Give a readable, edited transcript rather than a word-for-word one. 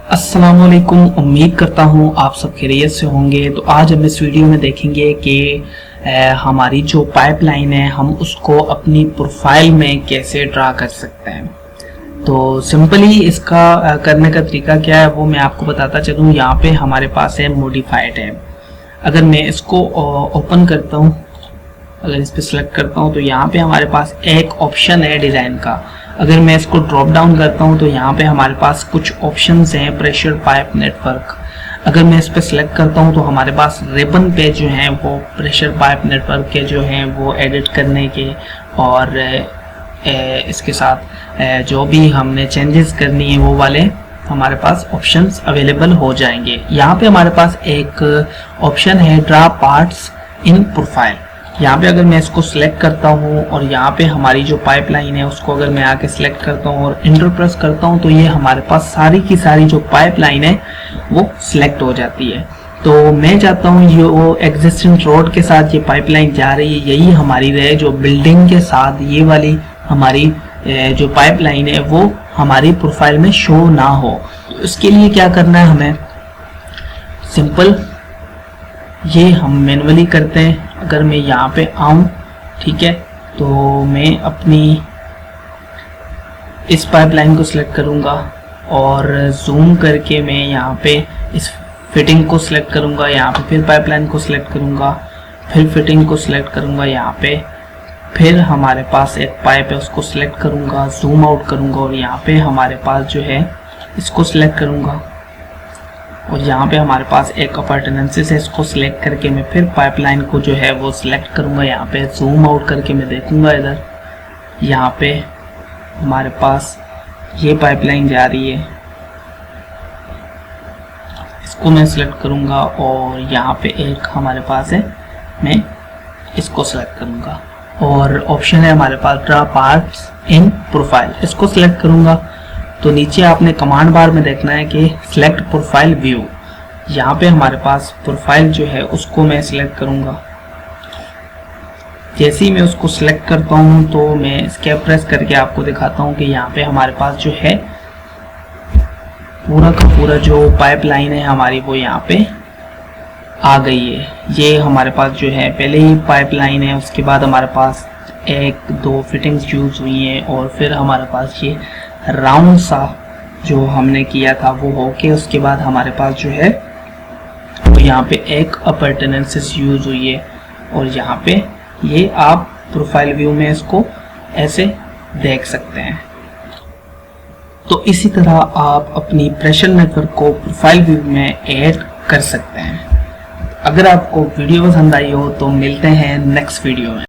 अस्सलामुअलैकुम। उम्मीद करता हूँ आप सब खैरियत से होंगे। तो आज हम इस वीडियो में देखेंगे कि हमारी जो पाइपलाइन है हम उसको अपनी प्रोफाइल में कैसे ड्रा कर सकते हैं। तो सिंपली इसका करने का तरीका क्या है वो मैं आपको बताता चलूँ। यहाँ पे हमारे पास है मॉडिफाइड है। अगर मैं इसको ओपन करता हूँ, अगर इस पर सेलेक्ट करता हूँ तो यहाँ पे हमारे पास एक ऑप्शन है डिज़ाइन का। अगर मैं इसको ड्रॉप डाउन करता हूँ तो यहाँ पे हमारे पास कुछ ऑप्शंस हैं प्रेशर पाइप नेटवर्क। अगर मैं इस पर सेलेक्ट करता हूँ तो हमारे पास रिबन पे जो हैं वो प्रेशर पाइप नेटवर्क के जो हैं वो एडिट करने के और इसके साथ जो भी हमने चेंजेस करनी है वो वाले हमारे पास ऑप्शंस अवेलेबल हो जाएंगे। यहाँ पे हमारे पास एक ऑप्शन है ड्रा पार्ट्स इन प्रोफाइल। यहाँ पे अगर मैं इसको सिलेक्ट करता हूँ और यहाँ पे हमारी जो पाइपलाइन है उसको अगर मैं आके सिलेक्ट करता हूँ और एंटर प्रेस करता हूँ तो ये हमारे पास सारी की सारी जो पाइपलाइन है वो सिलेक्ट हो जाती है। तो मैं चाहता हूँ ये वो एग्जिस्टिंग रोड के साथ ये पाइपलाइन जा रही है, यही हमारी रहे। जो बिल्डिंग के साथ ये वाली हमारी जो पाइपलाइन है वो हमारी प्रोफाइल में शो ना हो। तो इसके लिए क्या करना है, हमें सिंपल ये हम मैनुअली करते हैं। अगर मैं यहाँ पे आऊँ, ठीक है, तो मैं अपनी इस पाइपलाइन को सिलेक्ट करूँगा और जूम करके मैं यहाँ पे इस फिटिंग को सिलेक्ट करूँगा। यहाँ पे फिर पाइपलाइन को सिलेक्ट करूँगा, फिर फिटिंग को सिलेक्ट करूँगा। यहाँ पे फिर हमारे पास एक पाइप है उसको सिलेक्ट करूँगा, जूम आउट करूँगा और यहाँ पे हमारे पास जो है इसको सिलेक्ट करूँगा और यहाँ पे हमारे पास एक अपार्टमेंट्स है, इसको सिलेक्ट करके मैं फिर पाइपलाइन को जो है वो सिलेक्ट करूँगा। यहाँ पे जूम आउट करके मैं देखूँगा इधर, यहाँ पे हमारे पास ये पाइपलाइन जा रही है, इसको मैं सिलेक्ट करूँगा और यहाँ पे एक हमारे पास है, मैं इसको सिलेक्ट करूँगा और ऑप्शन है हमारे पास ड्रा पार्ट्स इन प्रोफाइल, इसको सिलेक्ट करूँगा। तो नीचे आपने कमांड बार में देखना है कि सिलेक्ट प्रोफाइल व्यू। यहाँ पे हमारे पास प्रोफाइल जो है उसको मैं सिलेक्ट करूँगा। जैसे ही मैं उसको सिलेक्ट करता हूँ तो मैं एस्केप प्रेस करके आपको दिखाता हूँ कि यहाँ पे हमारे पास जो है पूरा का पूरा जो पाइपलाइन है हमारी वो यहाँ पे आ गई है। ये हमारे पास जो है पहले ही पाइपलाइन है, उसके बाद हमारे पास एक दो फिटिंग्स यूज हुई हैं और फिर हमारे पास ये राउंड सा जो हमने किया था वो होके उसके बाद हमारे पास जो है वो यहाँ पे एक अपर्टेनेंसेस यूज हुई है और यहाँ पे ये आप प्रोफाइल व्यू में इसको ऐसे देख सकते हैं। तो इसी तरह आप अपनी प्रेशर नेटवर्क को प्रोफाइल व्यू में ऐड कर सकते हैं। अगर आपको वीडियो पसंद आई हो तो मिलते हैं नेक्स्ट वीडियो में।